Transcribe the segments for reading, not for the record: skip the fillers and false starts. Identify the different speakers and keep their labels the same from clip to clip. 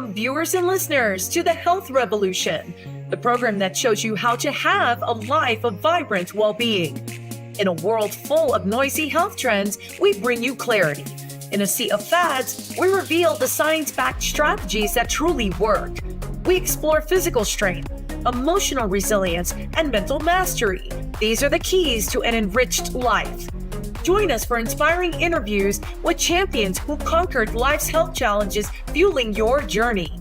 Speaker 1: Welcome, viewers and listeners, to the Health Revolution, the program that shows you how to have a life of vibrant well-being. In a world full of noisy health trends, we bring you clarity. In a sea of fads, we reveal the science-backed strategies that truly work. We explore physical strength, emotional resilience, and mental mastery. These are the keys to an enriched life. Join us for inspiring interviews with champions who conquered life's health challenges, fueling your journey.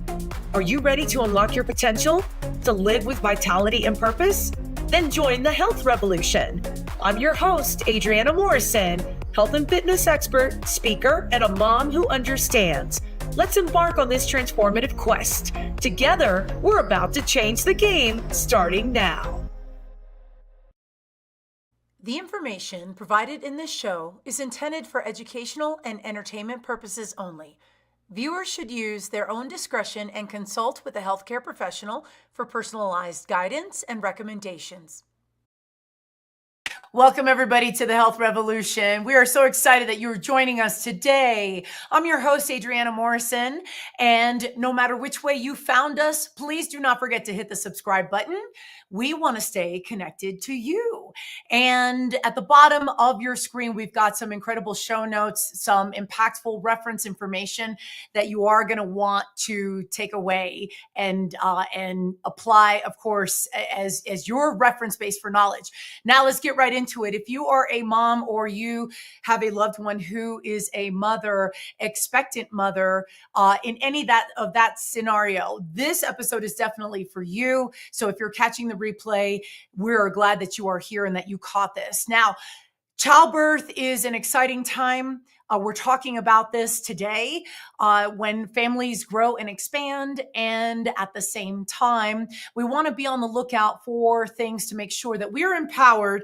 Speaker 1: Are you ready to unlock your potential? To live with vitality and purpose? Then join the Health Revolution. I'm your host, Adriana Morrison, health and fitness expert, speaker, and a mom who understands. Let's embark on this transformative quest. Together, we're about to change the game, starting now.
Speaker 2: The information provided in this show is intended for educational and entertainment purposes only. Viewers should use their own discretion and consult with a healthcare professional for personalized guidance and recommendations. Welcome, everybody, to the Health Revolution. We are so excited that you're joining us today. I'm your host, Adriana Morrison, and no matter which way you found us, please do not forget to hit the subscribe button. We want to stay connected to you. And at the bottom of your screen, we've got some incredible show notes, some impactful reference information that you are going to want to take away and apply, of course, as your reference base for knowledge. Now let's get right into it. If you are a mom or you have a loved one who is a mother, expectant mother, in any of that scenario, this episode is definitely for you. So if you're catching the replay, we're glad that you are here and that you caught this. Now, childbirth is an exciting time. We're talking about this today when families grow and expand. And at the same time, we want to be on the lookout for things to make sure that we're empowered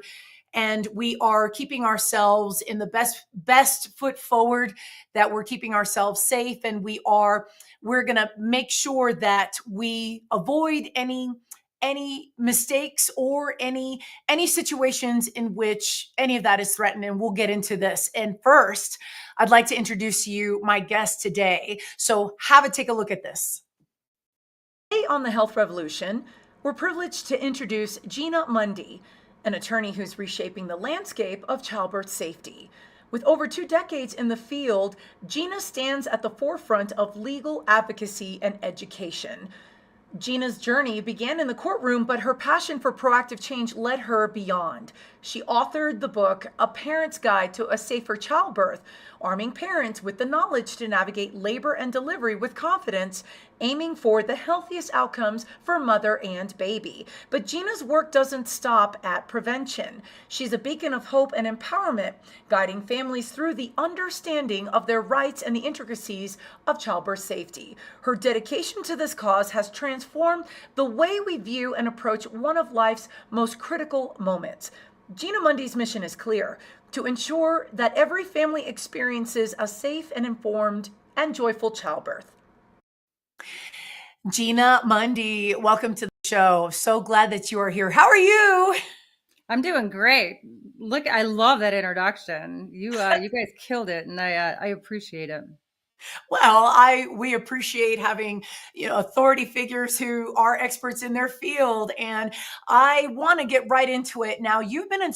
Speaker 2: and we are keeping ourselves in the best foot forward, that we're keeping ourselves safe, and we're going to make sure that we avoid any mistakes or any situations in which any of that is threatened. And we'll get into this. And first, I'd like to introduce you my guest today. So take a look at this. Today on the Health Revolution, we're privileged to introduce Gina Mundy, an attorney who's reshaping the landscape of childbirth safety. With over 2 decades in the field, Gina stands at the forefront of legal advocacy and education. Gina's journey began in the courtroom, but her passion for proactive change led her beyond. She authored the book, A Parent's Guide to a Safer Childbirth, arming parents with the knowledge to navigate labor and delivery with confidence, aiming for the healthiest outcomes for mother and baby. But Gina's work doesn't stop at prevention. She's a beacon of hope and empowerment, guiding families through the understanding of their rights and the intricacies of childbirth safety. Her dedication to this cause has transformed the way we view and approach one of life's most critical moments. Gina Mundy's mission is clear: to ensure that every family experiences a safe and informed and joyful childbirth. Gina Mundy, welcome to the show. So glad that you are here. How are you?
Speaker 3: I'm doing great. Look, I love that introduction. You guys killed it, and I appreciate it.
Speaker 2: Well, we appreciate having authority figures who are experts in their field, and I want to get right into it. Now, you've been an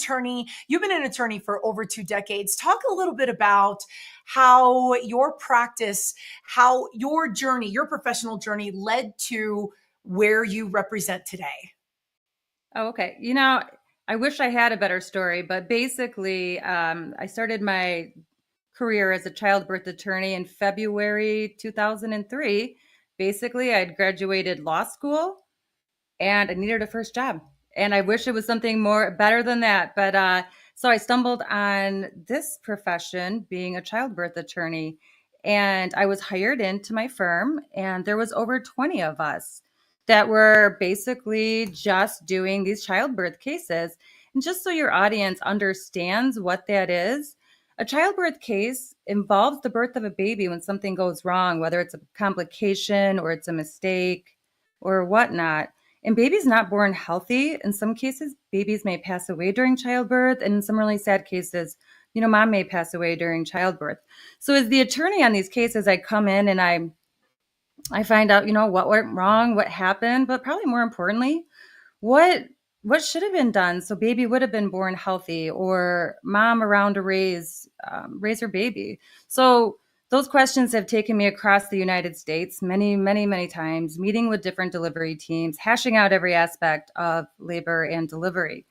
Speaker 2: attorney for over 2 decades. Talk a little bit about how your practice, how your journey, your professional journey led to where you represent today.
Speaker 3: Oh, okay. I wish I had a better story, but basically, I started my career as a childbirth attorney in February 2003. Basically, I had graduated law school and I needed a first job. And I wish it was something better than that. But so I stumbled on this profession, being a childbirth attorney. And I was hired into my firm, and there was over 20 of us that were basically just doing these childbirth cases. And just so your audience understands what that is, a childbirth case involves the birth of a baby when something goes wrong, whether it's a complication or it's a mistake or whatnot. And baby's not born healthy. In some cases, babies may pass away during childbirth. And in some really sad cases, mom may pass away during childbirth. So as the attorney on these cases, I come in and I find out, what went wrong, what happened, but probably more importantly, what what should have been done so baby would have been born healthy, or mom around to raise her baby. So those questions have taken me across the United States many, many, many times, meeting with different delivery teams, hashing out every aspect of labor and delivery.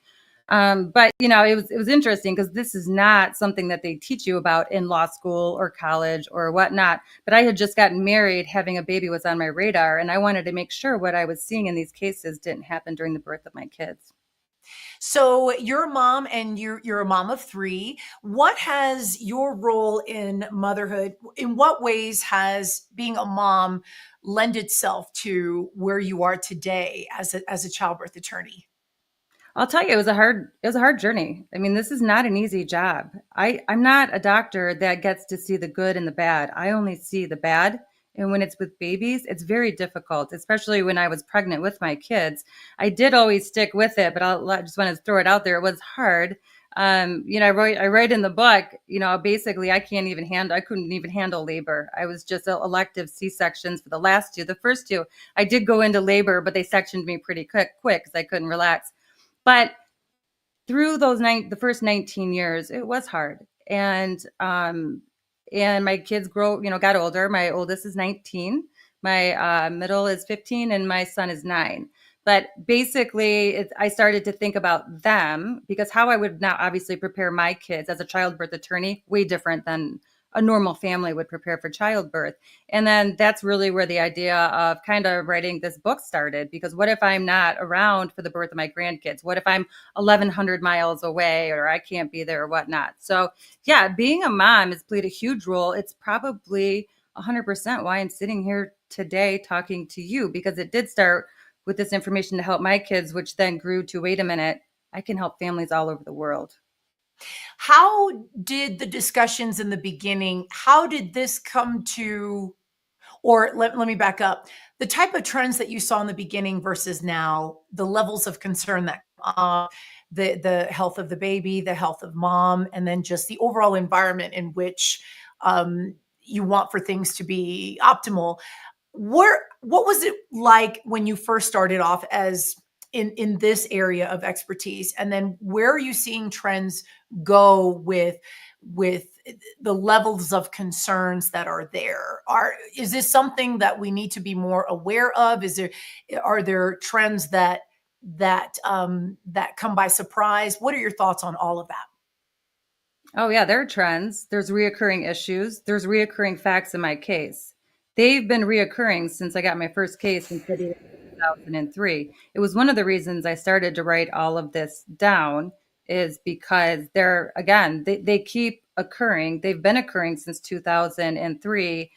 Speaker 3: But it was interesting because this is not something that they teach you about in law school or college or whatnot. But I had just gotten married, having a baby was on my radar, and I wanted to make sure what I was seeing in these cases didn't happen during the birth of my kids.
Speaker 2: So you're a mom and you're a mom of three. What has your role in motherhood, in what ways has being a mom lend itself to where you are today as a childbirth attorney?
Speaker 3: I'll tell you, it was a hard journey. I mean, this is not an easy job. I'm not a doctor that gets to see the good and the bad. I only see the bad. And when it's with babies, it's very difficult, especially when I was pregnant with my kids. I did always stick with it, but I just want to throw it out there. It was hard. I write in the book, basically I couldn't even handle labor. I was just elective C-sections for the last two. The first two, I did go into labor, but they sectioned me pretty quick because I couldn't relax. But through the first 19 years, it was hard. And my kids got older. My oldest is 19, my middle is 15, and my son is 9. But basically, I started to think about them, because how I would now obviously prepare my kids as a childbirth attorney, way different than a normal family would prepare for childbirth. And then that's really where the idea of kind of writing this book started, because what if I'm not around for the birth of my grandkids? What if I'm 1,100 miles away, or I can't be there or whatnot? So yeah, being a mom has played a huge role. It's probably 100% why I'm sitting here today talking to you, because it did start with this information to help my kids, which then grew to, wait a minute, I can help families all over the world.
Speaker 2: How did the discussions in the beginning, how did this come to, or let me back up, the type of trends that you saw in the beginning versus now, the levels of concern that the health of the baby, the health of mom, and then just the overall environment in which you want for things to be optimal. What was it like when you first started off as in this area of expertise, and then where are you seeing trends go with the levels of concerns that are there? Is this something that we need to be more aware of? Are there trends that come by surprise? What are your thoughts on all of that?
Speaker 3: Oh, yeah, there are trends. There's reoccurring issues. There's reoccurring facts in my case. They've been reoccurring since I got my first case in February 2003. It was one of the reasons I started to write all of this down, is because they keep occurring. They've been occurring since 2003.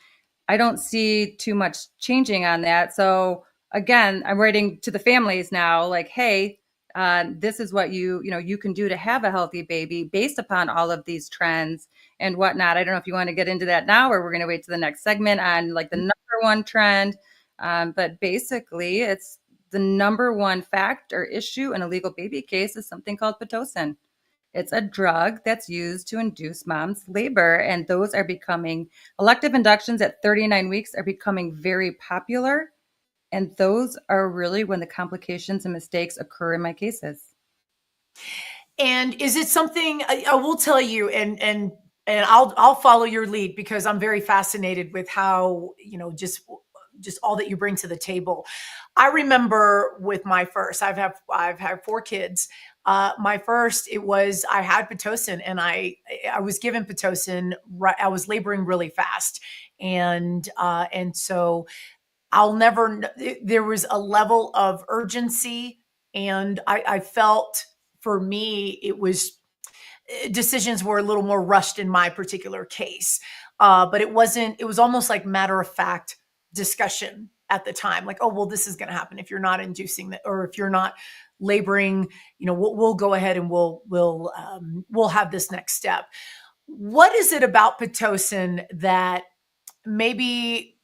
Speaker 3: I don't see too much changing on that. So again, I'm writing to the families now, like, hey, this is what you can do to have a healthy baby based upon all of these trends and whatnot. I don't know if you want to get into that now, or we're going to wait to the next segment on like the number one trend. But basically, it's the number one fact or issue in a legal baby case is something called Pitocin. It's a drug that's used to induce mom's labor, and those are becoming elective inductions at 39 weeks are becoming very popular. And those are really when the complications and mistakes occur in my cases.
Speaker 2: And is it something I will tell you, and I'll follow your lead because I'm very fascinated with how, just all that you bring to the table. I remember with my first, I've had 4 kids. My first, I had Pitocin, and I was given Pitocin. Right, I was laboring really fast, and so there was a level of urgency, and I felt, for me, decisions were a little more rushed in my particular case. But it was almost like matter of fact discussion at the time. Like, oh, well, this is going to happen if you're not inducing that, or if you're not laboring, we'll go ahead and we'll have this next step. What is it about Pitocin that maybe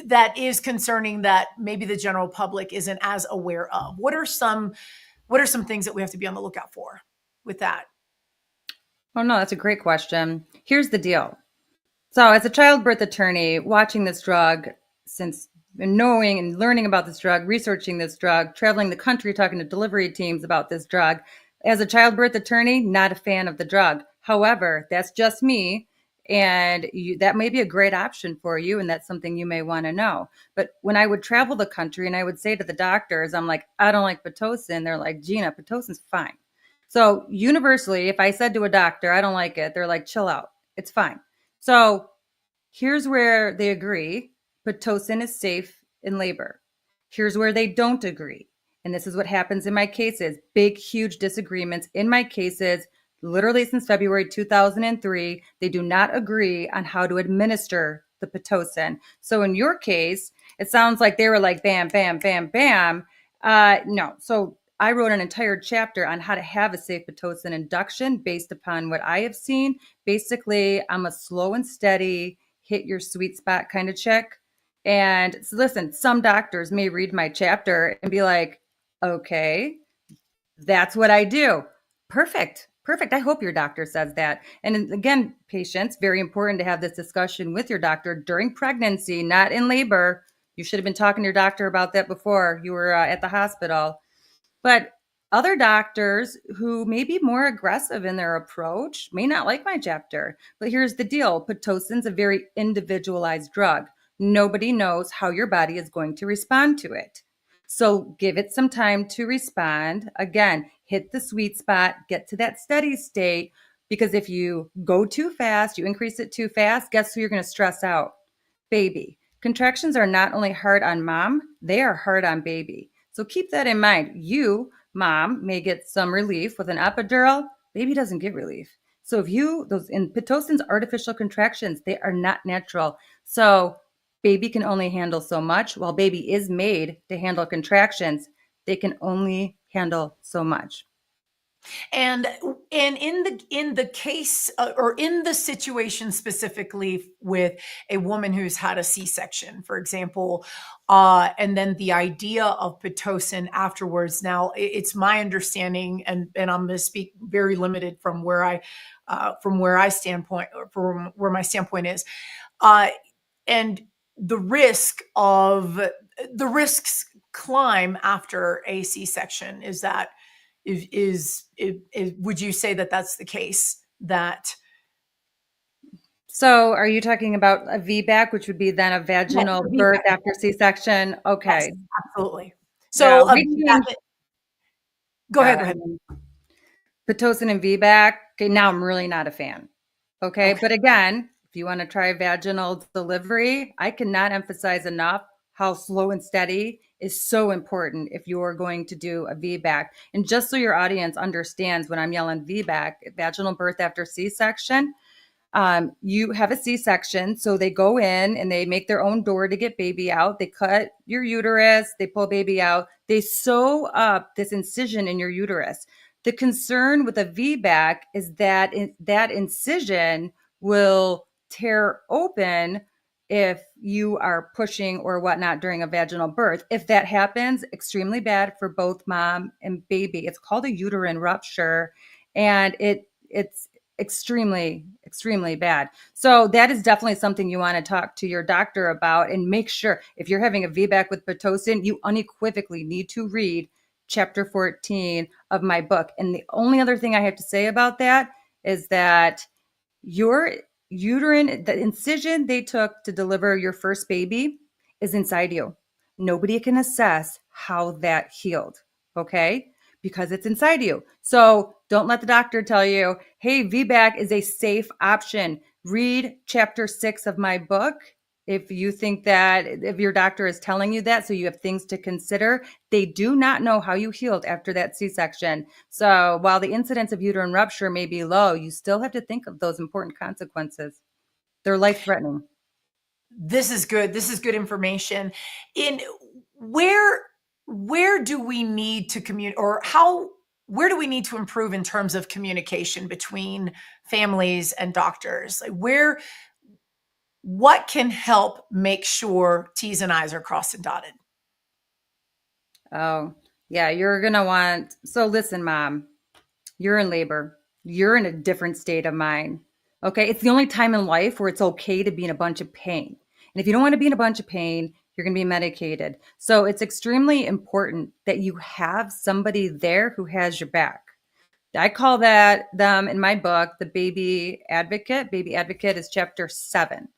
Speaker 2: that is concerning, that maybe the general public isn't as aware of? What are some things that we have to be on the lookout for with that?
Speaker 3: Oh, no, that's a great question. Here's the deal. So, as a childbirth attorney, watching this drug since and knowing and learning about this drug, researching this drug, traveling the country, talking to delivery teams about this drug. As a childbirth attorney, not a fan of the drug. However, that's just me. And that may be a great option for you. And that's something you may want to know. But when I would travel the country and I would say to the doctors, I'm like, I don't like Pitocin. They're like, Gina, Pitocin's fine. So universally, if I said to a doctor, I don't like it, they're like, chill out. It's fine. So here's where they agree. Pitocin is safe in labor. Here's where they don't agree. And this is what happens in my cases. Big, huge disagreements in my cases. Literally since February 2003, they do not agree on how to administer the Pitocin. So in your case, it sounds like they were like, bam, bam, bam, bam. No. So I wrote an entire chapter on how to have a safe Pitocin induction based upon what I have seen. Basically, I'm a slow and steady, hit your sweet spot kind of chick. And so listen, some doctors may read my chapter and be like, okay, that's what I do. Perfect. I hope your doctor says that. And again, patients, very important to have this discussion with your doctor during pregnancy, not in labor. You should have been talking to your doctor about that before you were at the hospital. But other doctors who may be more aggressive in their approach may not like my chapter. But here's the deal. Pitocin's a very individualized drug. Nobody knows how your body is going to respond to it. So give it some time to respond. Again, hit the sweet spot, get to that steady state, because if you go too fast, you increase it too fast, guess who you're going to stress out? Baby. Contractions are not only hard on mom, they are hard on baby. So keep that in mind. You, mom, may get some relief with an epidural. Baby doesn't get relief. So if in Pitocin's artificial contractions, they are not natural. So baby can only handle so much. While baby is made to handle contractions, they can only handle so much.
Speaker 2: And in the case or in the situation specifically with a woman who's had a C-section, for example, and then the idea of Pitocin afterwards. Now, it's my understanding, and I'm going to speak very limited from where my standpoint is, and the risks climb after a C-section. Would you say that that's the case?
Speaker 3: So are you talking about a VBAC, which would be then a vaginal birth after C-section? Okay.
Speaker 2: Yes, absolutely. So go ahead.
Speaker 3: Pitocin and VBAC. Okay, now I'm really not a fan. Okay. But again, if you want to try vaginal delivery, I cannot emphasize enough how slow and steady is so important if you're going to do a VBAC. And just so your audience understands, when I'm yelling VBAC, vaginal birth after C-section, you have a C-section. So they go in and they make their own door to get baby out. They cut your uterus, they pull baby out. They sew up this incision in your uterus. The concern with a VBAC is that that incision will tear open if you are pushing or whatnot during a vaginal birth. If that happens, extremely bad for both mom and baby. It's called a uterine rupture, and it's extremely, extremely bad. So that is definitely something you want to talk to your doctor about, and make sure if you're having a VBAC with Pitocin, you unequivocally need to read chapter 14 of my book. And the only other thing I have to say about that is that your the incision they took to deliver your first baby is inside you. Nobody can assess how that healed, okay? Because it's inside you. So don't let the doctor tell you, hey, VBAC is a safe option. Read chapter 6 of my book. If you think that, if your doctor is telling you that, so you have things to consider, they do not know how you healed after that C-section. So while the incidence of uterine rupture may be low, you still have to think of those important consequences. They're life-threatening.
Speaker 2: This is good. This is good information. Where do we need to communicate, or where do we need to improve in terms of communication between families and doctors? What can help make sure T's and I's are crossed and dotted?
Speaker 3: Oh, yeah, you're going to want, so listen, mom, you're in labor. You're in a different state of mind. Okay. It's the only time in life where it's okay to be in a bunch of pain. And if you don't want to be in a bunch of pain, you're going to be medicated. So it's extremely important that you have somebody there who has your back. I call them in my book, the baby advocate. Baby advocate is chapter 7.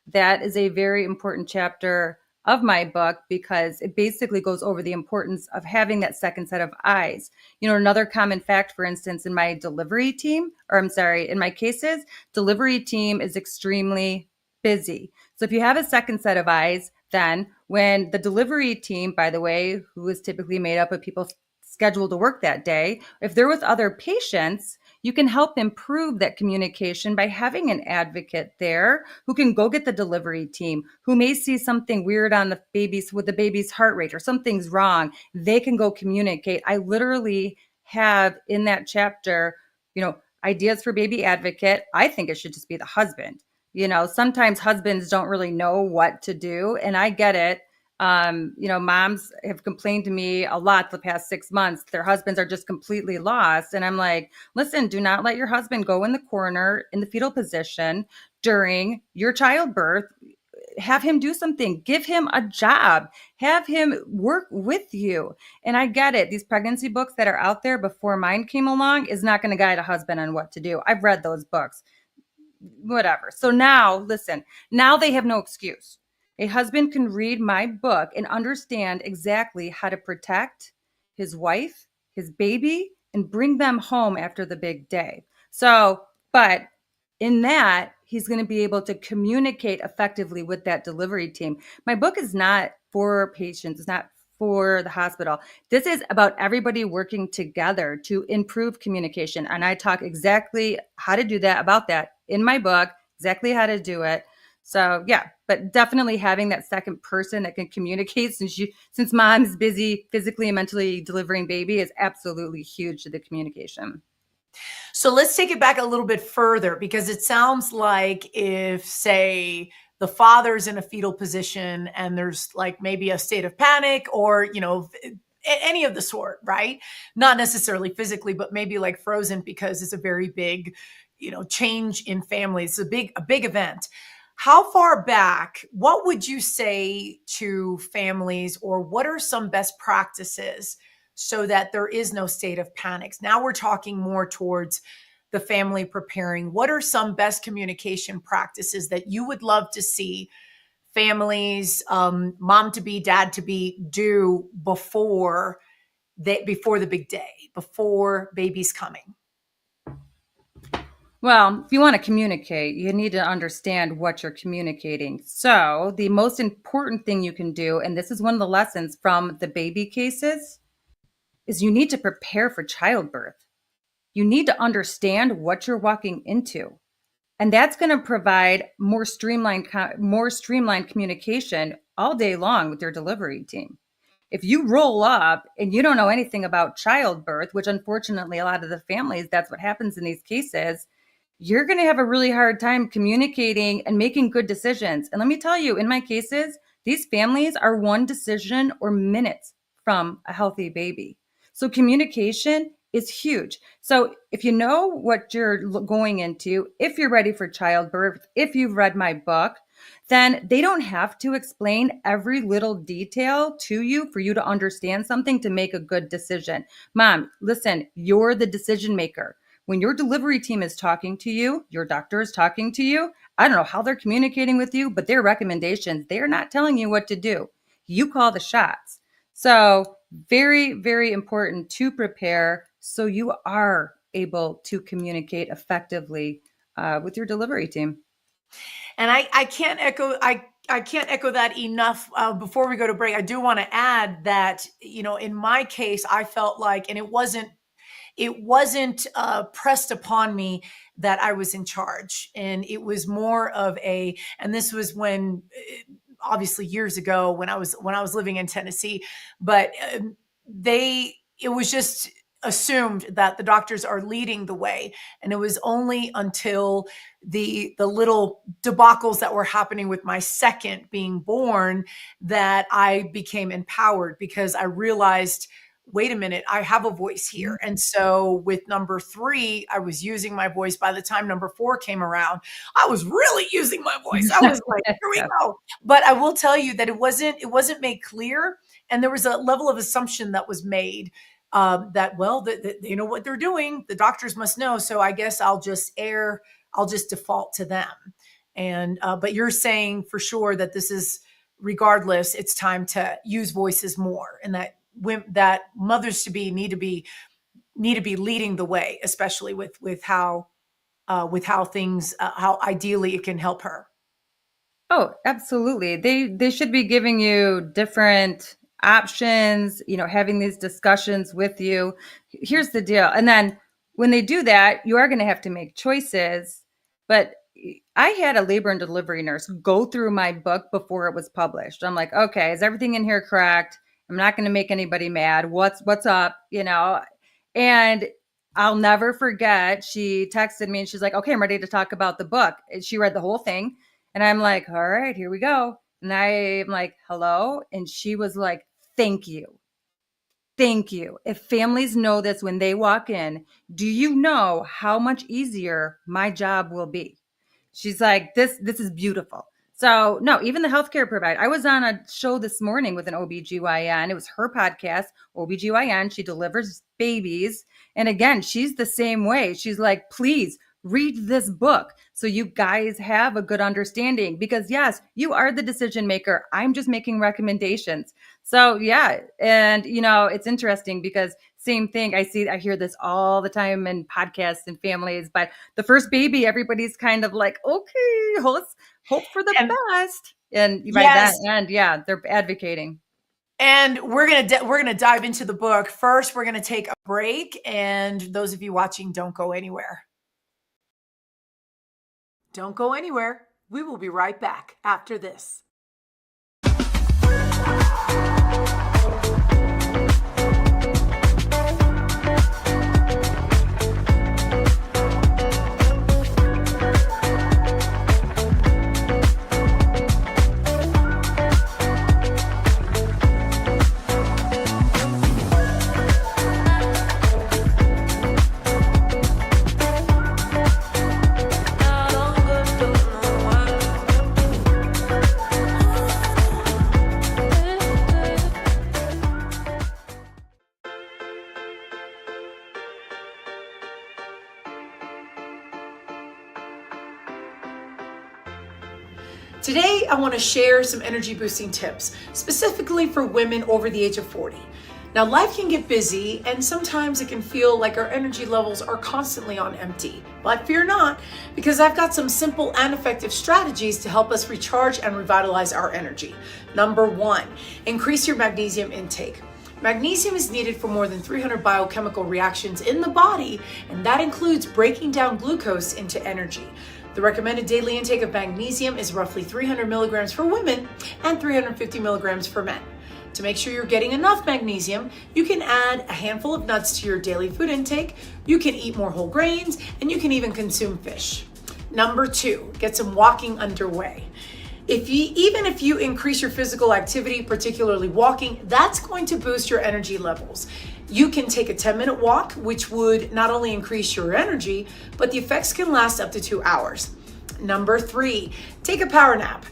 Speaker 3: That is a very important chapter of my book because it basically goes over the importance of having that second set of eyes. Another common fact, for instance, in my delivery team, in my cases, delivery team is extremely busy. So if you have a second set of eyes, then when the delivery team, by the way, who is typically made up of people scheduled to work that day, if they're with other patients, you can help improve that communication by having an advocate there who can go get the delivery team, who may see something weird on the baby's with the baby's heart rate or something's wrong. They can go communicate. I literally have in that chapter, ideas for baby advocate. I think it should just be the husband. Sometimes husbands don't really know what to do, and I get it. Moms have complained to me a lot the past 6 months. Their husbands are just completely lost. And I'm like, listen, do not let your husband go in the corner in the fetal position during your childbirth. Have him do something, give him a job, have him work with you. And I get it. These pregnancy books that are out there before mine came along is not going to guide a husband on what to do. I've read those books, whatever. So now, listen, now they have no excuse. A husband can read my book and understand exactly how to protect his wife, his baby, and bring them home after the big day. So, but in that, he's going to be able to communicate effectively with that delivery team. My book is not for patients. It's not for the hospital. This is about everybody working together to improve communication. And I talk exactly how to do about that in my book, exactly how to do it. So yeah, but definitely having that second person that can communicate since mom's busy physically and mentally delivering baby is absolutely huge to the communication.
Speaker 2: So let's take it back a little bit further, because it sounds like if, say, the father's in a fetal position and there's like maybe a state of panic or, any of the sort, right? Not necessarily physically, but maybe like frozen because it's a very big, change in families. It's a big event. How far back, what would you say to families, or what are some best practices so that there is no state of panics? Now we're talking more towards the family preparing. What are some best communication practices that you would love to see families, mom to be, dad to be, do before the big day, before baby's coming?
Speaker 3: Well, if you want to communicate, you need to understand what you're communicating. So the most important thing you can do, and this is one of the lessons from the baby cases, is you need to prepare for childbirth. You need to understand what you're walking into. And that's going to provide more streamlined communication all day long with your delivery team. If you roll up and you don't know anything about childbirth, which unfortunately a lot of the families, that's what happens in these cases, you're going to have a really hard time communicating and making good decisions. And let me tell you, in my cases, these families are one decision or minutes from a healthy baby. So communication is huge. So if you know what you're going into, if you're ready for childbirth, if you've read my book, then they don't have to explain every little detail to you for you to understand something to make a good decision. Mom, listen, you're the decision maker. When your delivery team is talking to you, your doctor is talking to you, I don't know how they're communicating with you, but their recommendations, they're not telling you what to do. You call the shots. So very, very important to prepare so you are able to communicate effectively with your delivery team.
Speaker 2: And I can't echo that enough. Before we go to break, I do want to add that, in my case, I felt like, and it wasn't pressed upon me that I was in charge. And it was more of and this was when, obviously years ago when I was living in Tennessee, but it was just assumed that the doctors are leading the way. And it was only until the little debacles that were happening with my second being born that I became empowered, because I realized wait a minute, I have a voice here. And so with number 3, I was using my voice. By the time number 4 came around, I was really using my voice. I was like, here we go. But I will tell you that it wasn't made clear. And there was a level of assumption that was made that, well, they know what they're doing. The doctors must know. So I guess I'll just default to them. And, but you're saying for sure that this is, regardless, it's time to use voices more, and that mothers to be need to be leading the way, especially with how things, how ideally it can help her.
Speaker 3: Oh, absolutely. They should be giving you different options, having these discussions with you. Here's the deal. And then when they do that, you are going to have to make choices. But I had a labor and delivery nurse go through my book before it was published. I'm like, okay, is everything in here correct? I'm not going to make anybody mad. What's up? And I'll never forget. She texted me and she's like, okay, I'm ready to talk about the book. And she read the whole thing. And I'm like, all right, here we go. And I'm like, hello. And she was like, thank you. Thank you. If families know this when they walk in, do you know how much easier my job will be? She's like, this is beautiful. So no, even the healthcare provider. I was on a show this morning with an OBGYN. It was her podcast, OBGYN. She delivers babies. And again, she's the same way. She's like, please read this book so you guys have a good understanding, because yes, you are the decision maker. I'm just making recommendations. So yeah. And it's interesting because same thing. I hear this all the time in podcasts and families, but the first baby, everybody's kind of like, okay, let's hope for the best. And by that end, yeah, they're advocating.
Speaker 2: And we're gonna dive into the book. First, we're gonna take a break. And those of you watching, don't go anywhere. Don't go anywhere. We will be right back after this. Today, I want to share some energy boosting tips, specifically for women over the age of 40. Now, life can get busy, and sometimes it can feel like our energy levels are constantly on empty. But fear not, because I've got some simple and effective strategies to help us recharge and revitalize our energy. Number 1, increase your magnesium intake. Magnesium is needed for more than 300 biochemical reactions in the body, and that includes breaking down glucose into energy. The recommended daily intake of magnesium is roughly 300 milligrams for women and 350 milligrams for men. To make sure you're getting enough magnesium, you can add a handful of nuts to your daily food intake, you can eat more whole grains, and you can even consume fish. Number 2, get some walking underway. Even if you increase your physical activity, particularly walking, that's going to boost your energy levels. You can take a 10-minute walk, which would not only increase your energy, but the effects can last up to 2 hours. Number 3, take a power nap.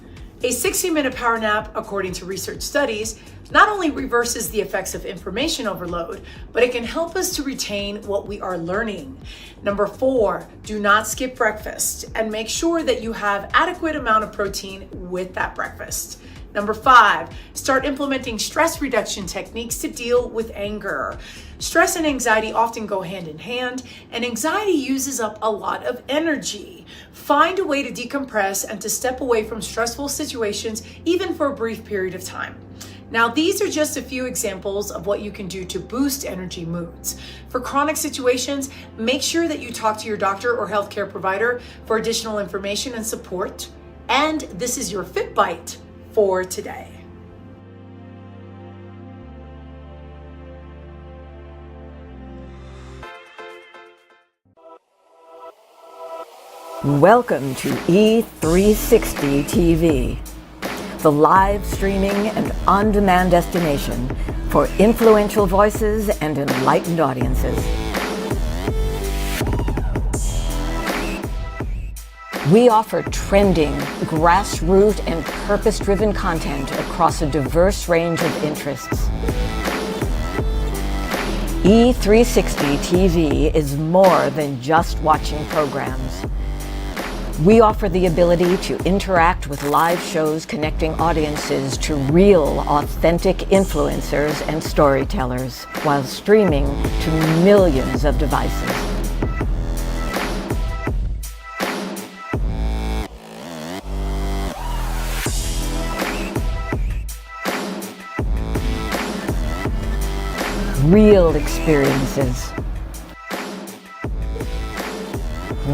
Speaker 2: A 60-minute power nap, according to research studies, not only reverses the effects of information overload, but it can help us to retain what we are learning. Number 4, do not skip breakfast, and make sure that you have adequate amount of protein with that breakfast. Number 5, start implementing stress reduction techniques to deal with anger. Stress and anxiety often go hand in hand, and anxiety uses up a lot of energy. Find a way to decompress and to step away from stressful situations, even for a brief period of time. Now, these are just a few examples of what you can do to boost energy moods. For chronic situations, make sure that you talk to your doctor or healthcare provider for additional information and support. And this is your Fit Bite for today.
Speaker 4: Welcome to E360 TV, the live streaming and on-demand destination for influential voices and enlightened audiences. We offer trending, grassroots, and purpose-driven content across a diverse range of interests. E360 TV is more than just watching programs. We offer the ability to interact with live shows connecting audiences to real, authentic influencers and storytellers while streaming to millions of devices. Real experiences.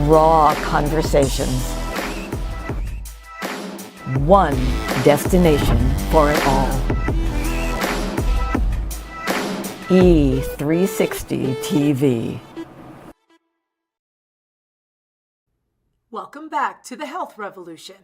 Speaker 4: Raw conversations. One destination for it all. E360 TV.
Speaker 2: Welcome back to the Health Revolution.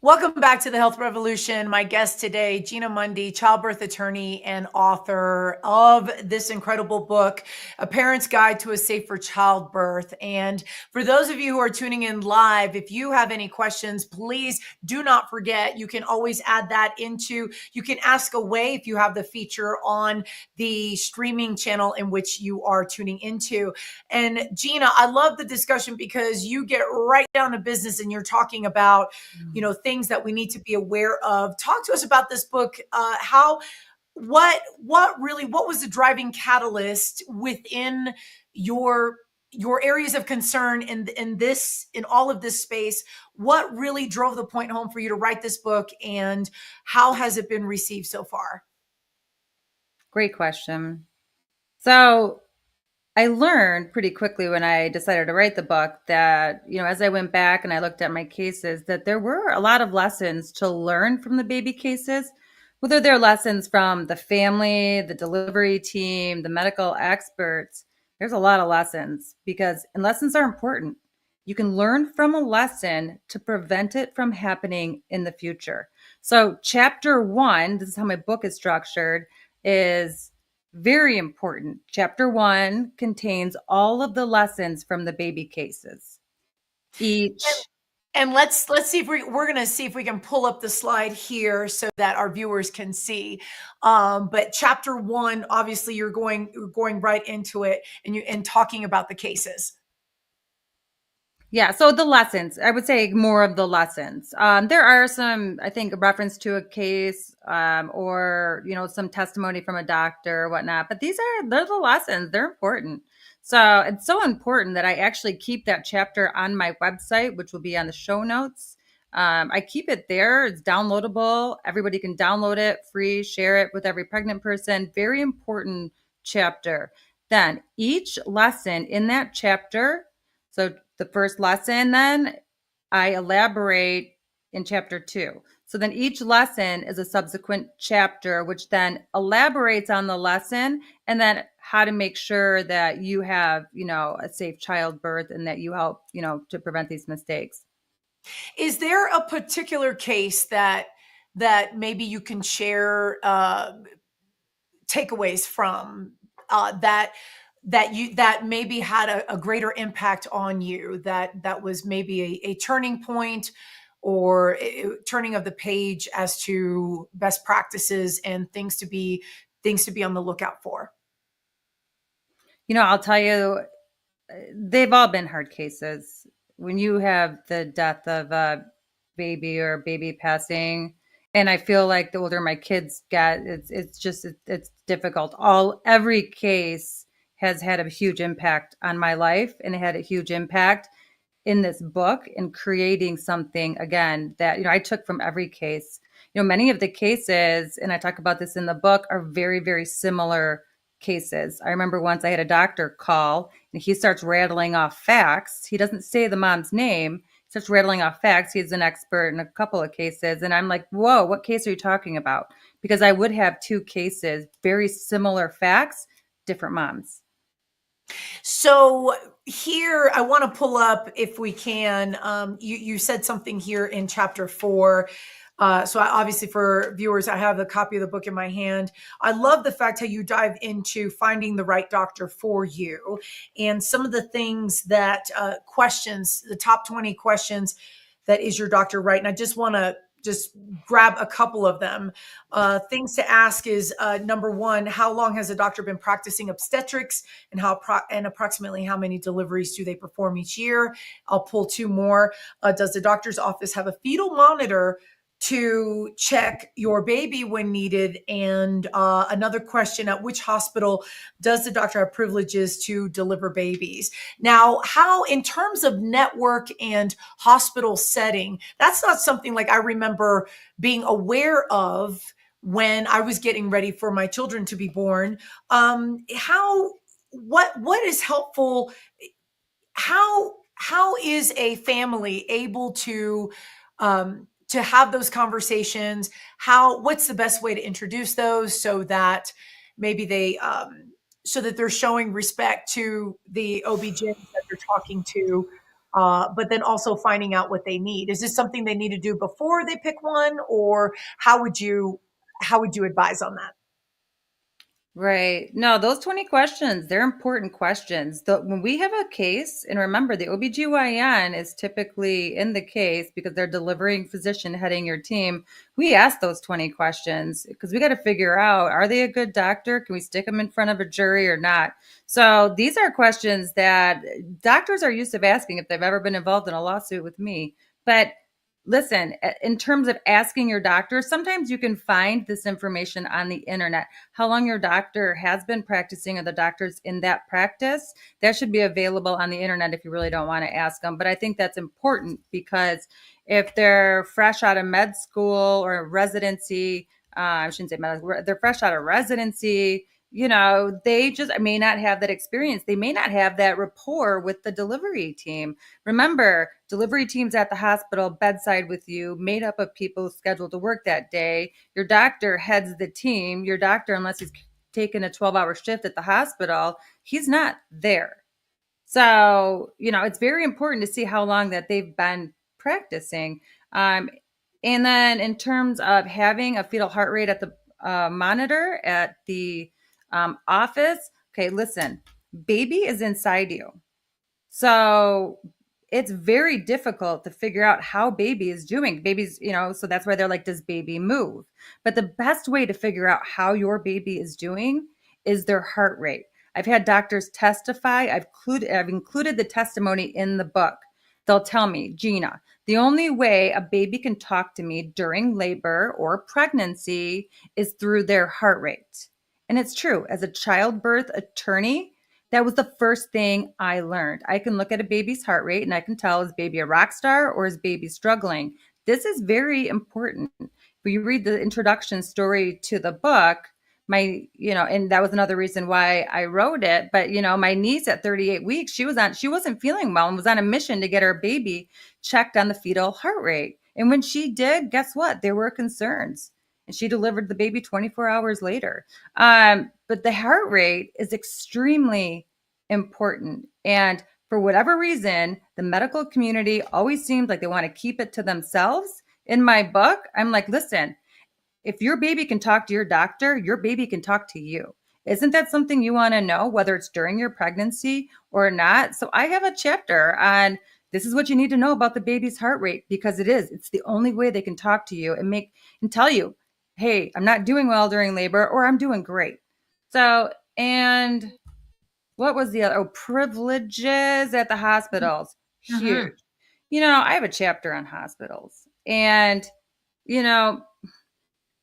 Speaker 2: Welcome back to the Health Revolution. My guest today, Gina Mundy, childbirth attorney and author of this incredible book, A Parent's Guide to a Safer Childbirth. And for those of you who are tuning in live, if you have any questions, please do not forget, you can always add that you can ask away if you have the feature on the streaming channel in which you are tuning into. And Gina, I love the discussion because you get right down to business and you're talking about, things that we need to be aware of. Talk to us about this book. What was the driving catalyst within your areas of concern in all of this space? What really drove the point home for you to write this book, and how has it been received so far?
Speaker 3: Great question. So I learned pretty quickly when I decided to write the book that, as I went back and I looked at my cases, that there were a lot of lessons to learn from the baby cases, whether they're lessons from the family, the delivery team, the medical experts. There's a lot of lessons and lessons are important. You can learn from a lesson to prevent it from happening in the future. So chapter 1, this is how my book is structured, is very important. Chapter 1 contains all of the lessons from the baby cases.
Speaker 2: And let's see if we're going to see if we can pull up the slide here so that our viewers can see. But chapter 1, obviously, you're going right into it and talking about the cases.
Speaker 3: Yeah, so the lessons, I would say more of the lessons. There are some, I think, a reference to a case or, some testimony from a doctor or whatnot. But they're the lessons. They're important. So it's so important that I actually keep that chapter on my website, which will be on the show notes. I keep it there. It's downloadable. Everybody can download it, free, share it with every pregnant person. Very important chapter. Then each lesson in that chapter, so the first lesson, then I elaborate in chapter 2. So then each lesson is a subsequent chapter, which then elaborates on the lesson and then how to make sure that you have, a safe childbirth and that you help, to prevent these mistakes.
Speaker 2: Is there a particular case that maybe you can share takeaways from that maybe had a greater impact on you, that was maybe a turning point or a turning of the page as to best practices and things to be on the lookout for?
Speaker 3: I'll tell you, they've all been hard cases. When you have the death of a baby or baby passing, and I feel like the older my kids get, it's difficult. Every case has had a huge impact on my life, and it had a huge impact in this book in creating something, again, that, I took from every case. Many of the cases, and I talk about this in the book, are very, very similar cases. I remember once I had a doctor call and he starts rattling off facts. He doesn't say the mom's name. He starts rattling off facts. He's an expert in a couple of cases. And I'm like, whoa, what case are you talking about? Because I would have 2 cases, very similar facts, different moms.
Speaker 2: So here, I want to pull up, if we can, you said something here in chapter 4 Obviously for viewers, I have a copy of the book in my hand. I love the fact how you dive into finding the right doctor for you and some of the things that questions, the top 20 questions that is your doctor right? And I just want to just grab a couple of them. Things to ask is number one, how long has a doctor been practicing obstetrics, and and approximately how many deliveries do they perform each year? I'll pull two more. Does the doctor's office have a fetal monitor to check your baby when needed? And another question, at which hospital does the doctor have privileges to deliver babies? Now, how, in terms of network and hospital setting, that's not something like I remember being aware of when I was getting ready for my children to be born. What is helpful? How is a family able to have those conversations? What's the best way to introduce those so that maybe so that they're showing respect to the OB-GYN that they're talking to, but then also finding out what they need? Is this something they need to do before they pick one, or how would you advise on that?
Speaker 3: Right. No, those 20 questions, they're important questions. When we have a case, and remember, the OBGYN is typically in the case because they're delivering physician heading your team. We ask those 20 questions because we got to figure out, are they a good doctor? Can we stick them in front of a jury or not? So these are questions that doctors are used to asking if they've ever been involved in a lawsuit with me. But listen, in terms of asking your doctor, sometimes you can find this information on the internet. How long your doctor has been practicing, or the doctors in that practice, that should be available on the internet if you really don't want to ask them. But I think that's important because if they're fresh out of med school or residency, I shouldn't say med, they're fresh out of residency, they just may not have that experience. They may not have that rapport with the delivery team. Remember, delivery team's at the hospital bedside with you, made up of people scheduled to work that day. Your doctor heads the team. Your doctor, unless he's taken a 12-hour shift at the hospital, he's not there. So, it's very important to see how long that they've been practicing. And then in terms of having a fetal heart rate at the monitor at the office. Okay, listen, baby is inside you. So it's very difficult to figure out how baby is doing. Babies, so that's why they're like, does baby move? But the best way to figure out how your baby is doing is their heart rate. I've had doctors testify. I've included the testimony in the book. They'll tell me, Gina, the only way a baby can talk to me during labor or pregnancy is through their heart rate. And it's true. As a childbirth attorney, that was the first thing I learned. I can look at a baby's heart rate and I can tell, is baby a rock star or is baby struggling? This is very important. When you read the introduction story to the book, and that was another reason why I wrote it. But, my niece at 38 weeks, she wasn't feeling well and was on a mission to get her baby checked on the fetal heart rate. And when she did, guess what? There were concerns. And she delivered the baby 24 hours later. But the heart rate is extremely important. And for whatever reason, the medical community always seems like they want to keep it to themselves. In my book, I'm like, listen, if your baby can talk to your doctor, your baby can talk to you. Isn't that something you want to know, whether it's during your pregnancy or not? So I have a chapter on this is what you need to know about the baby's heart rate, because it's the only way they can talk to you and tell you, hey, I'm not doing well during labor, or I'm doing great. So, and what was the other? Oh, privileges at the hospitals. Huge. I have a chapter on hospitals, and,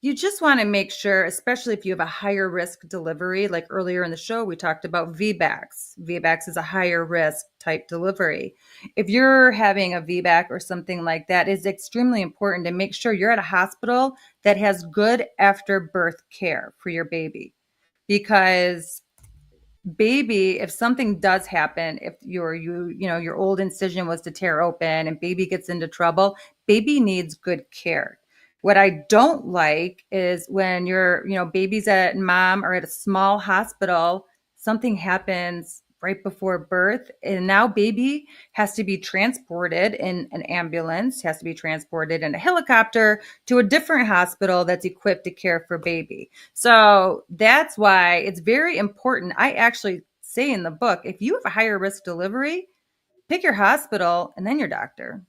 Speaker 3: you just want to make sure, especially if you have a higher risk delivery, like earlier in the show, we talked about VBACs. VBACs is a higher risk type delivery. If you're having a VBAC or something like that, it's extremely important to make sure you're at a hospital that has good after birth care for your baby. Because baby, if something does happen, if your old incision was to tear open and baby gets into trouble, baby needs good care. What I don't like is when babies at mom or at a small hospital, something happens right before birth. And now baby has to be transported in an ambulance, has to be transported in a helicopter to a different hospital that's equipped to care for baby. So that's why it's very important. I actually say in the book, if you have a higher risk delivery, pick your hospital and then your doctor.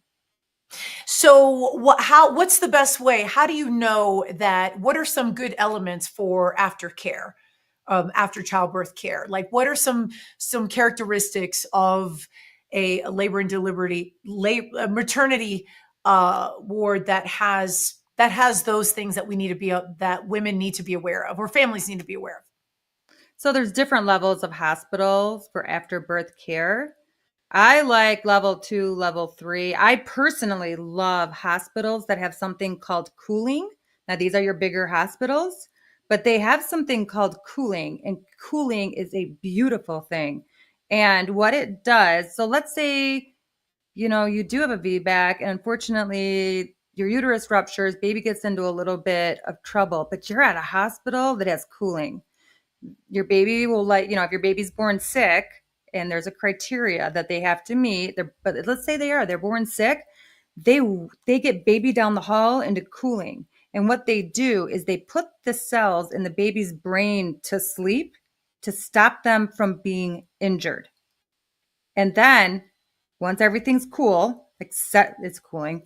Speaker 2: So what's the best way? How do you know that? What are some good elements for aftercare, after childbirth care? Like what are some characteristics of a labor and delivery, a maternity ward that has those things that we need to be that women need to be aware of, or families need to be aware of?
Speaker 3: So there's different levels of hospitals for after birth care. I like level 2, level 3. I personally love hospitals that have something called cooling. Now, these are your bigger hospitals, but they have something called cooling, and cooling is a beautiful thing. And what it does, so let's say, you do have a VBAC, and unfortunately, your uterus ruptures, baby gets into a little bit of trouble, but you're at a hospital that has cooling. Your baby will if your baby's born sick and there's a criteria that they have to meet, but let's say they're born sick, they get baby down the hall into cooling. And what they do is they put the cells in the baby's brain to sleep to stop them from being injured. And then once everything's cool, it's cooling,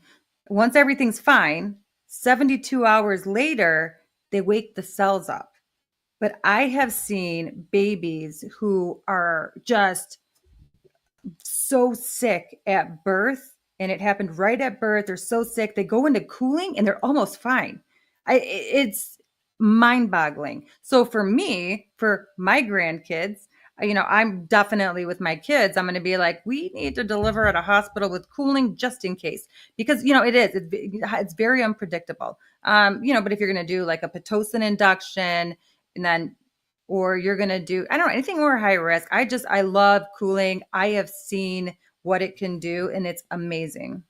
Speaker 3: once everything's fine, 72 hours later, they wake the cells up. But I have seen babies who are just so sick at birth, and it happened right at birth. They're so sick, they go into cooling and they're almost fine. It's mind-boggling. So for me, for my grandkids, I'm definitely with my kids, I'm going to be like, we need to deliver at a hospital with cooling just in case, because it's very unpredictable. But if you're going to do like a Pitocin induction, and then, or you're going to do, I don't know, anything more high risk. I love cooling. I have seen what it can do, and it's amazing.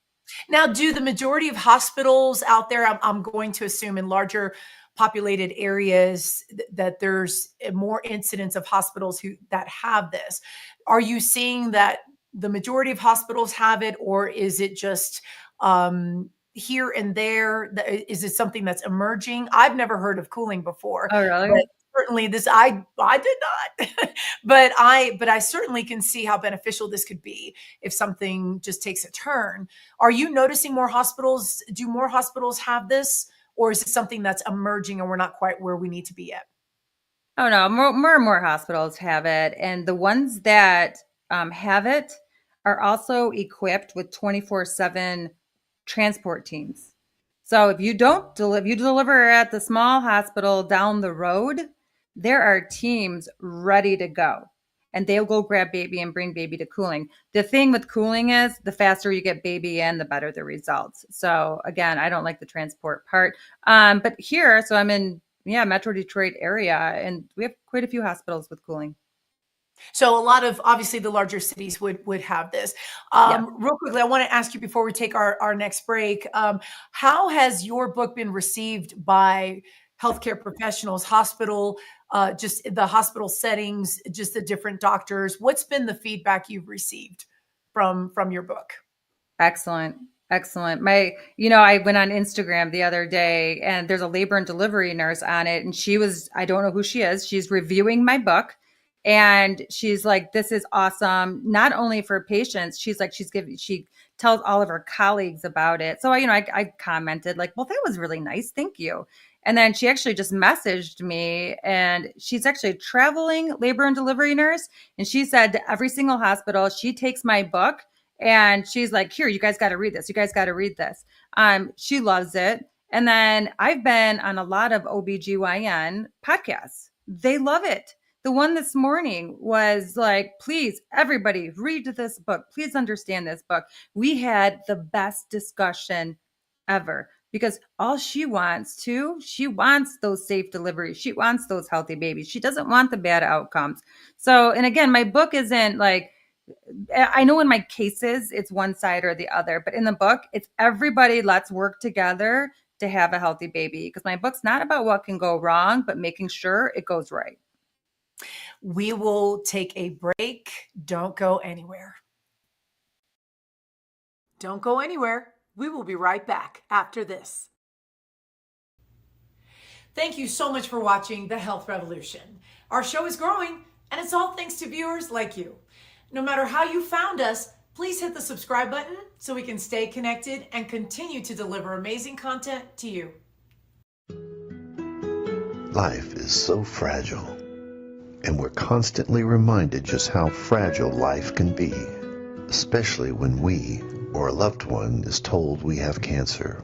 Speaker 2: Now, do the majority of hospitals out there, I'm going to assume in larger populated areas that there's more incidents of hospitals that have this. Are you seeing that the majority of hospitals have it, or is it just here and there? Is it something that's emerging? I've never heard of cooling before.
Speaker 3: Oh, really?
Speaker 2: But certainly this, I did not, but I certainly can see how beneficial this could be if something just takes a turn. Are you noticing more hospitals? Do more hospitals have this? Or is it something that's emerging and we're not quite where we need to be yet?
Speaker 3: Oh, no, more and more hospitals have it. And the ones that have it are also equipped with 24/7 transport teams. So if you deliver at the small hospital down the road, there are teams ready to go. And they'll go grab baby and bring baby to cooling. The thing with cooling is the faster you get baby in, the better the results. So again, I don't like the transport part. But here, so I'm in, Metro Detroit area, and we have quite a few hospitals with cooling.
Speaker 2: So a lot of, obviously the larger cities would have this. Real quickly, I want to ask you before we take our next break, how has your book been received by healthcare professionals, just the hospital settings, just the different doctors? What's been the feedback you've received from your book?
Speaker 3: Excellent. I went on Instagram the other day, and there's a labor and delivery nurse on it. And I don't know who she is. She's reviewing my book. And she's like, this is awesome. Not only for patients, she tells all of her colleagues about it. So, I commented like, well, that was really nice. Thank you. And then she actually just messaged me, and she's actually a traveling labor and delivery nurse. And she said to every single hospital, she takes my book and she's like, here, you guys got to read this. You guys got to read this. She loves it. And then I've been on a lot of OBGYN podcasts. They love it. The one this morning was like, please, everybody, read this book. Please understand this book. We had the best discussion ever, because all she wants those safe deliveries. She wants those healthy babies. She doesn't want the bad outcomes. So, and again, my book isn't like, I know in my cases, it's one side or the other, but in the book, it's everybody, let's work together to have a healthy baby. Because my book's not about what can go wrong, but making sure it goes right.
Speaker 2: We will take a break. Don't go anywhere. Don't go anywhere. We will be right back after this. Thank you so much for watching The Health Revolution. Our show is growing, and it's all thanks to viewers like you. No matter how you found us, please hit the subscribe button so we can stay connected and continue to deliver amazing content to you.
Speaker 5: Life is so fragile, and we're constantly reminded just how fragile life can be, especially when we or a loved one is told we have cancer.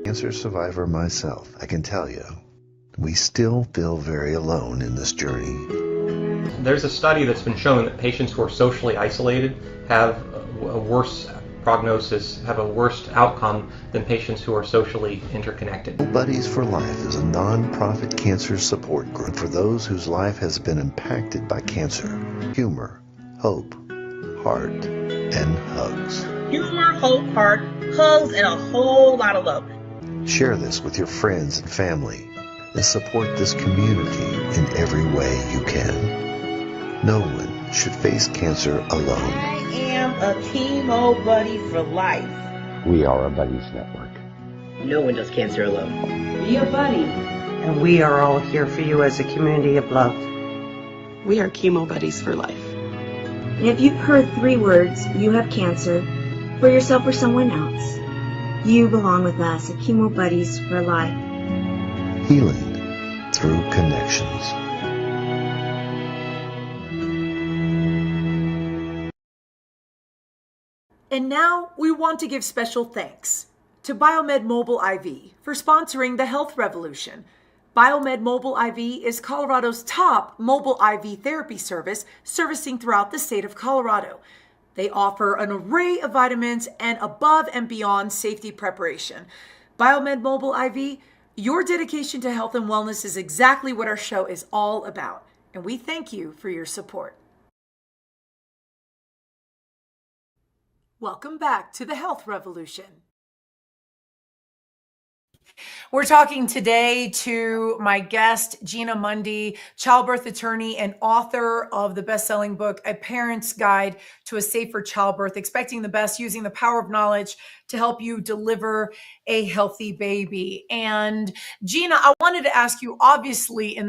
Speaker 5: Cancer survivor myself, I can tell you, we still feel very alone in this journey.
Speaker 6: There's a study that's been shown that patients who are socially isolated have a worse prognosis, have a worse outcome than patients who are socially interconnected.
Speaker 5: Buddies for Life is a non-profit cancer support group for those whose life has been impacted by cancer. Humor, hope, heart, and hugs.
Speaker 7: Humor, hope, heart, hugs, and a whole lot of love.
Speaker 5: Share this with your friends and family and support this community in every way you can. No one should face cancer alone.
Speaker 7: I am a chemo buddy for life.
Speaker 8: We are a buddies network.
Speaker 9: No one does cancer alone.
Speaker 10: Be a buddy.
Speaker 11: And we are all here for you as a community of love.
Speaker 12: We are chemo buddies for life.
Speaker 13: And if you've heard 3 words, you have cancer, for yourself or someone else, you belong with us at Chemo Buddies for Life.
Speaker 5: Healing through connections.
Speaker 2: And now we want to give special thanks to Biomed Mobile IV for sponsoring the Health Revolution. Biomed Mobile IV is Colorado's top mobile IV therapy service, servicing throughout the state of Colorado. They offer an array of vitamins and above and beyond safety preparation. Biomed Mobile IV, your dedication to health and wellness is exactly what our show is all about. And we thank you for your support. Welcome back to the Health Revolution. We're talking today to my guest, Gina Mundy, childbirth attorney and author of the best-selling book, A Parent's Guide to a Safer Childbirth, Expecting the Best, Using the Power of Knowledge to Help You Deliver a Healthy Baby. And Gina, I wanted to ask you, obviously, in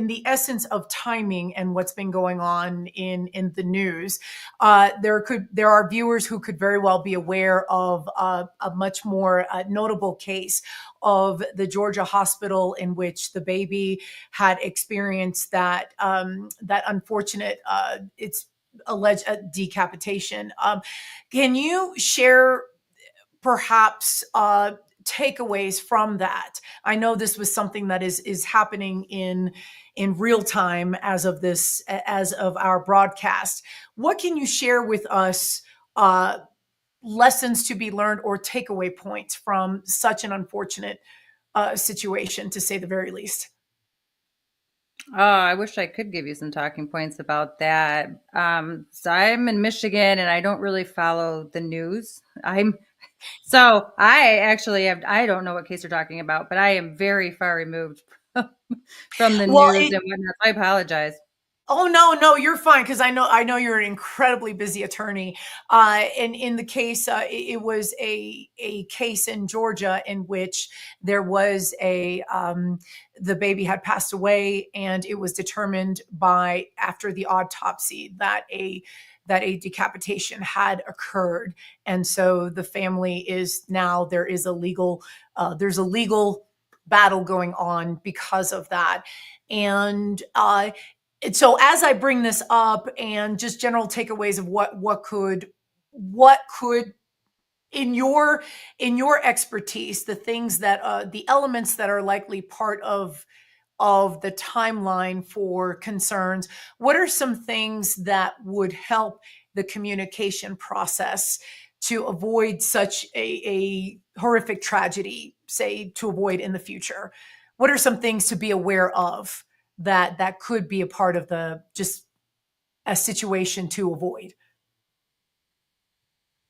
Speaker 2: the essence of timing and what's been going on in the news, there are viewers who could very well be aware of a much more notable case of the Georgia hospital in which the baby had experienced that unfortunate it's alleged decapitation. Can you share perhaps takeaways from that? I know this was something that is happening in real time as of our broadcast. What can you share with us, lessons to be learned or takeaway points from such an unfortunate situation, to say the very least?
Speaker 3: Oh, I wish I could give you some talking points about that. So I'm in Michigan and I don't really follow the news. So I don't know what case you're talking about, but I am very far removed from the news and whatnot. I apologize.
Speaker 2: Oh, no, you're fine. Cause I know you're an incredibly busy attorney. And in the case, it was a case in Georgia in which there was the baby had passed away, and it was determined after the autopsy that a decapitation had occurred. And so the family there's a legal battle going on because of that. And so as I bring this up, and just general takeaways of what could in your expertise, the things that the elements that are likely part of the timeline for concerns, what are some things that would help the communication process to avoid such a horrific tragedy, say, to avoid in the future? What are some things to be aware of that could be a part of just a situation to avoid?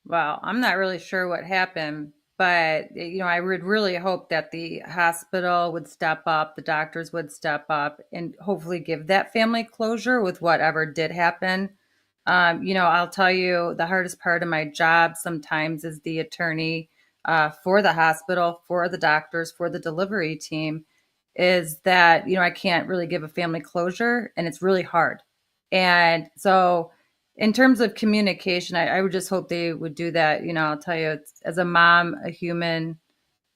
Speaker 3: Well, I'm not really sure what happened, But, I would really hope that the hospital would step up, the doctors would step up, and hopefully give that family closure with whatever did happen. I'll tell you, the hardest part of my job sometimes is the attorney for the hospital, for the doctors, for the delivery team, is that, I can't really give a family closure, and it's really hard. And so in terms of communication, I would just hope they would do that. I'll tell you, as a mom, a human,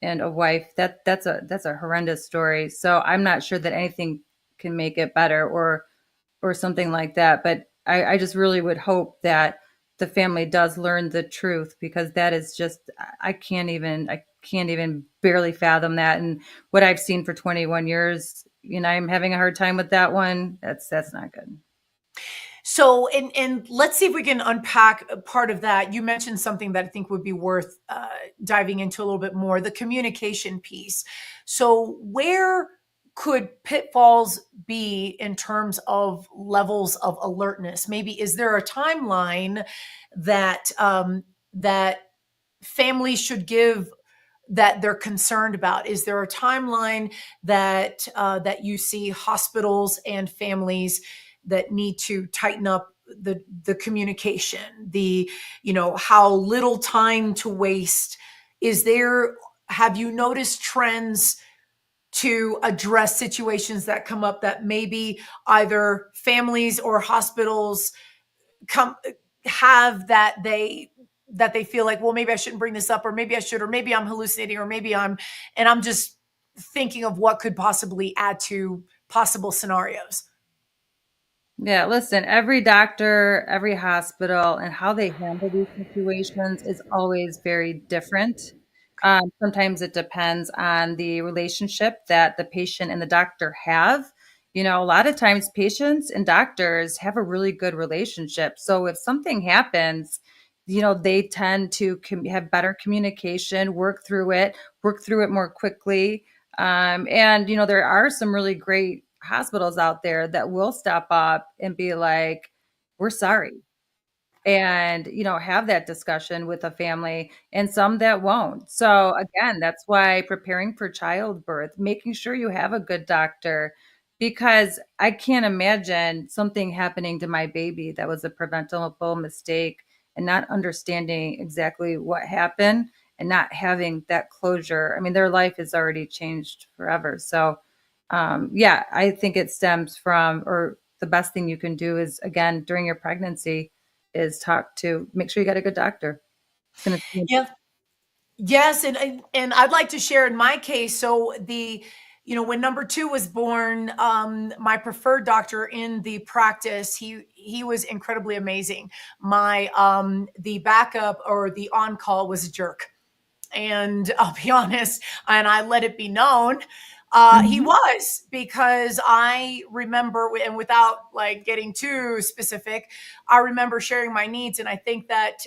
Speaker 3: and a wife, that's a horrendous story. So I'm not sure that anything can make it better or something like that. But I just really would hope that the family does learn the truth, because that is just, I can't even barely fathom that. And what I've seen for 21 years, I'm having a hard time with that one. That's not good.
Speaker 2: So, and let's see if we can unpack a part of that. You mentioned something that I think would be worth diving into a little bit more, the communication piece. So where could pitfalls be in terms of levels of alertness? Maybe is there a timeline that that families should give that they're concerned about? Is there a timeline that that you see hospitals and families that need to tighten up the communication, how little time to waste? Have you noticed trends to address situations that come up that maybe either families or hospitals have that they feel like, well, maybe I shouldn't bring this up, or maybe I should, or maybe I'm hallucinating, or maybe I'm just thinking of what could possibly add to possible scenarios?
Speaker 3: Yeah, listen, every doctor, every hospital, and how they handle these situations is always very different. Sometimes it depends on the relationship that the patient and the doctor have. A lot of times patients and doctors have a really good relationship. So if something happens, they tend to have better communication, work through it more quickly. There are some really great hospitals out there that will step up and be like, we're sorry. And, have that discussion with a family, and some that won't. So again, that's why preparing for childbirth, making sure you have a good doctor, because I can't imagine something happening to my baby that was a preventable mistake and not understanding exactly what happened and not having that closure. I mean, their life is already changed forever. So I think it stems from, or the best thing you can do is, again, during your pregnancy, is make sure you got a good doctor. It's going to
Speaker 2: Yeah. Yes. And I'd like to share in my case. So when number 2 was born, my preferred doctor in the practice, he was incredibly amazing. My, the backup or the on-call was a jerk. And I'll be honest, and I let it be known, he was, because I remember, and without like getting too specific, I remember sharing my needs. And I think that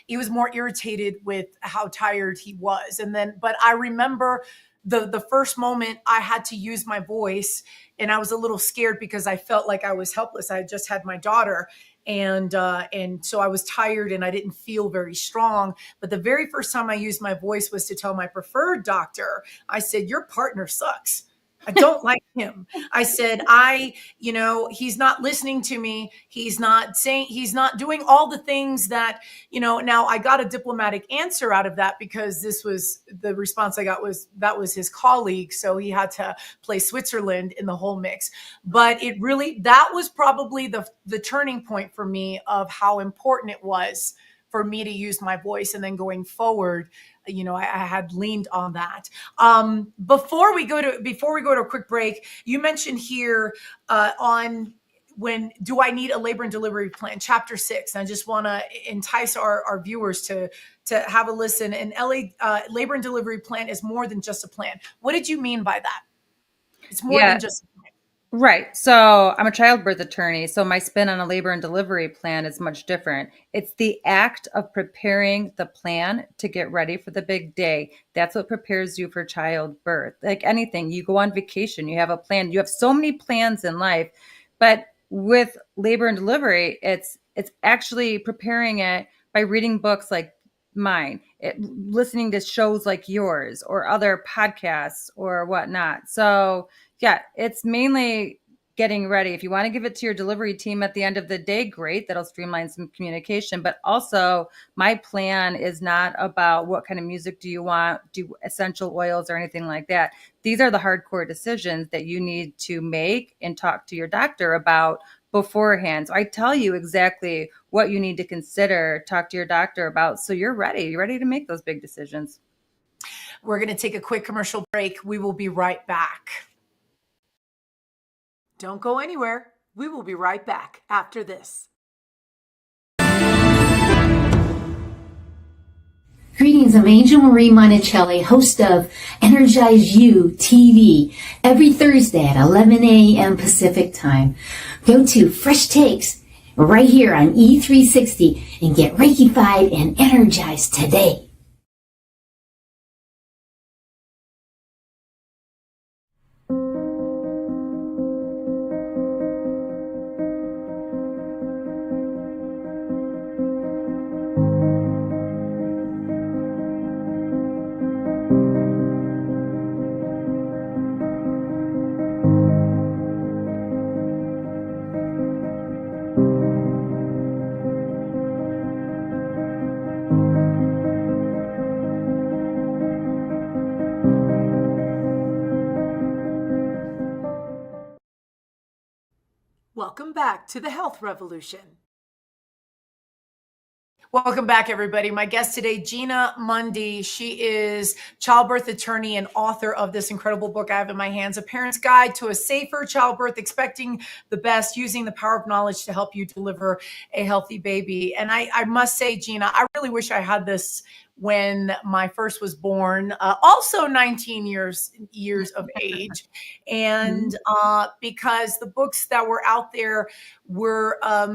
Speaker 2: he was more irritated with how tired he was. But I remember the first moment I had to use my voice, and I was a little scared because I felt like I was helpless. I had just had my daughter. And so I was tired and I didn't feel very strong. But the very first time I used my voice was to tell my preferred doctor, I said, your partner sucks. I don't like him. I said, he's not listening to me. He's not doing all the things that, now I got a diplomatic answer out of that, because this was the response I got that was his colleague. So he had to play Switzerland in the whole mix. But that was probably the turning point for me of how important it was for me to use my voice. And then going forward, I had leaned on that. Before we go to a quick break, you mentioned here on when do I need a labor and delivery plan, chapter 6. And I just want to entice our viewers to have a listen. And labor and delivery plan is more than just a plan. What did you mean by that? It's more than just a plan.
Speaker 3: Right. So I'm a childbirth attorney. So my spin on a labor and delivery plan is much different. It's the act of preparing the plan to get ready for the big day. That's what prepares you for childbirth. Like anything, you go on vacation, you have a plan. You have so many plans in life. But with labor and delivery, it's actually preparing it by reading books like mine. listening to shows like yours or other podcasts or whatnot. So yeah, it's mainly getting ready. If you want to give it to your delivery team at the end of the day, great. That'll streamline some communication. But also, my plan is not about what kind of music do you want, do essential oils or anything like that. These are the hardcore decisions that you need to make and talk to your doctor about beforehand. So I tell you exactly what you need to consider, talk to your doctor about, so you're ready. You're ready to make those big decisions.
Speaker 2: We're going to take a quick commercial break. We will be right back. Don't go anywhere. We will be right back after this.
Speaker 10: Greetings, I'm Angel Marie Monticelli, host of Energize You TV, every Thursday at 11 a.m. Pacific Time. Go to Fresh Takes right here on E360 and get Reiki-fied and energized today.
Speaker 2: Welcome back to the Health Revolution. Welcome back, everybody. My guest today, Gina Mundy. She is childbirth attorney and author of this incredible book I have in my hands, A Parent's Guide to a Safer Childbirth, Expecting the Best, Using the Power of Knowledge to Help You Deliver a Healthy Baby. And I must say, Gina, I really wish I had this when my first was born, also 19 years of age. And because the books that were out there were a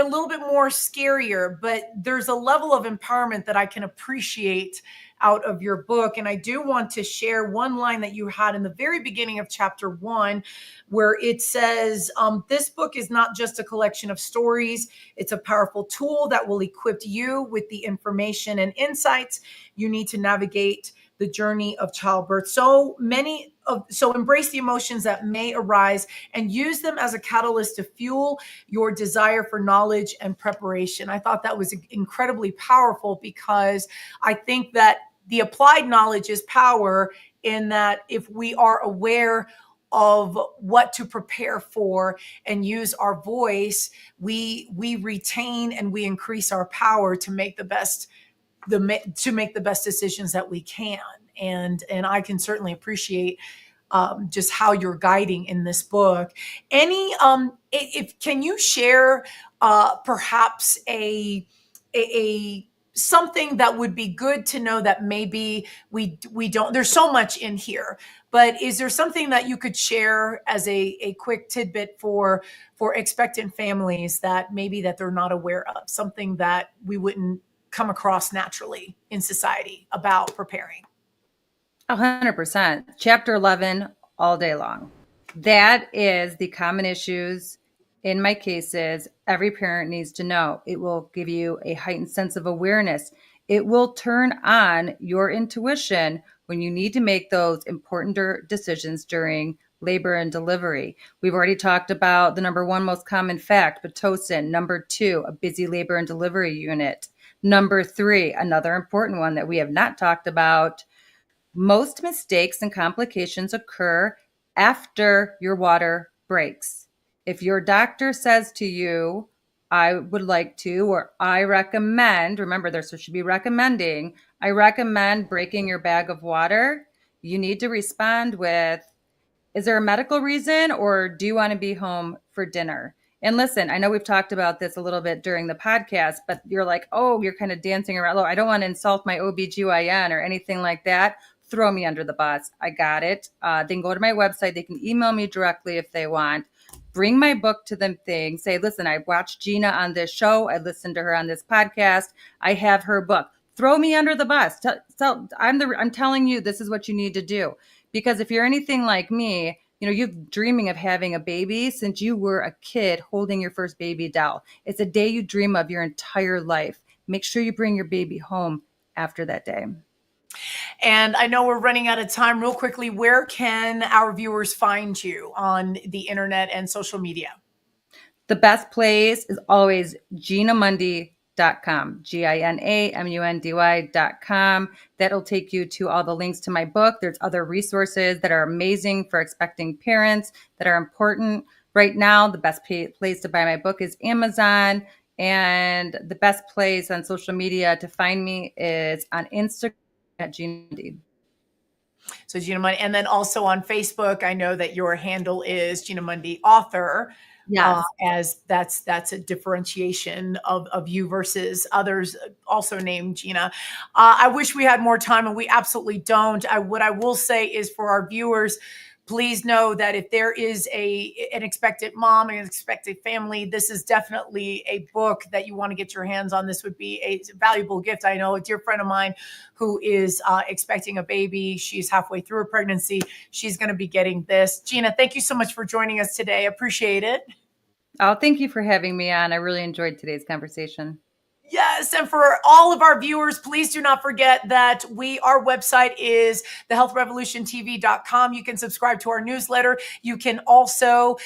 Speaker 2: little bit more scarier, but there's a level of empowerment that I can appreciate out of your book. And I do want to share one line that you had in the very beginning of chapter 1, where it says, this book is not just a collection of stories. It's a powerful tool that will equip you with the information and insights you need to navigate the journey of childbirth. So embrace the emotions that may arise and use them as a catalyst to fuel your desire for knowledge and preparation. I thought that was incredibly powerful, because I think that the applied knowledge is power, in that if we are aware of what to prepare for and use our voice, we retain and we increase our power to make the best decisions that we can. And I can certainly appreciate just how you're guiding in this book. Can you share perhaps a something that would be good to know that maybe we don't, there's so much in here, but is there something that you could share as a quick tidbit for expectant families that maybe that they're not aware of, something that we wouldn't come across naturally in society about preparing?
Speaker 3: 100%. Chapter 11, all day long. That is the common issues in my cases. Every parent needs to know. It will give you a heightened sense of awareness. It will turn on your intuition when you need to make those important decisions during labor and delivery. We've already talked about the number 1 most common fact, Pitocin. Number 2, a busy labor and delivery unit. Number 3, another important one that we have not talked about, most mistakes and complications occur after your water breaks. If your doctor says to you, I would like to, or I recommend, remember there should be recommending, I recommend breaking your bag of water, you need to respond with, is there a medical reason, or do you want to be home for dinner? And listen, I know we've talked about this a little bit during the podcast, but you're like, oh, you're kind of dancing around. Oh, I don't want to insult my OBGYN or anything like that. Throw me under the bus. I got it. They can go to my website. They can email me directly if they want. Bring my book to them. Say, listen, I watched Gina on this show. I listened to her on this podcast. I have her book. Throw me under the bus. I'm telling you, this is what you need to do. Because if you're anything like me, you're dreaming of having a baby since you were a kid holding your first baby doll. It's a day you dream of your entire life. Make sure you bring your baby home after that day.
Speaker 2: And I know we're running out of time. Real quickly, where can our viewers find you on the internet and social media?
Speaker 3: The best place is always GinaMundy.com, GINAMUNDY.com. That'll take you to all the links to my book. There's other resources that are amazing for expecting parents that are important. Right now, the best place to buy my book is Amazon. And the best place on social media to find me is on Instagram at Gina Mundy.
Speaker 2: So Gina Mundy, and then also on Facebook, I know that your handle is Gina Mundy author.
Speaker 3: Yes.
Speaker 2: As that's a differentiation of you versus others also named Gina. I wish we had more time, and we absolutely don't. What I will say is for our viewers, please know that if there is an expectant mom, an expectant family, this is definitely a book that you want to get your hands on. This would be a valuable gift. I know a dear friend of mine who is expecting a baby. She's halfway through her pregnancy. She's going to be getting this. Gina, thank you so much for joining us today. Appreciate it.
Speaker 3: Oh, thank you for having me on. I really enjoyed today's conversation.
Speaker 2: Yes, and for all of our viewers, please do not forget that our website is thehealthrevolutiontv.com. You can subscribe to our newsletter. You can also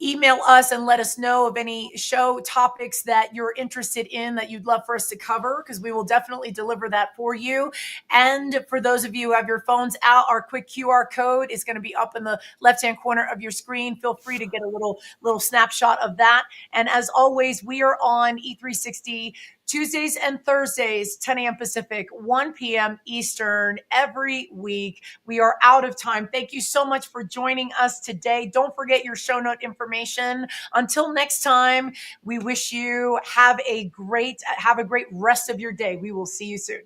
Speaker 2: email us and let us know of any show topics that you're interested in that you'd love for us to cover, because we will definitely deliver that for you. And for those of you who have your phones out, our quick QR code is going to be up in the left-hand corner of your screen. Feel free to get a little snapshot of that. And as always, we are on E360 Tuesdays and Thursdays, 10 a.m. Pacific, 1 p.m. Eastern every week. We are out of time. Thank you so much for joining us today. Don't forget your show note information. Until next time, we wish you have a great rest of your day. We will see you soon.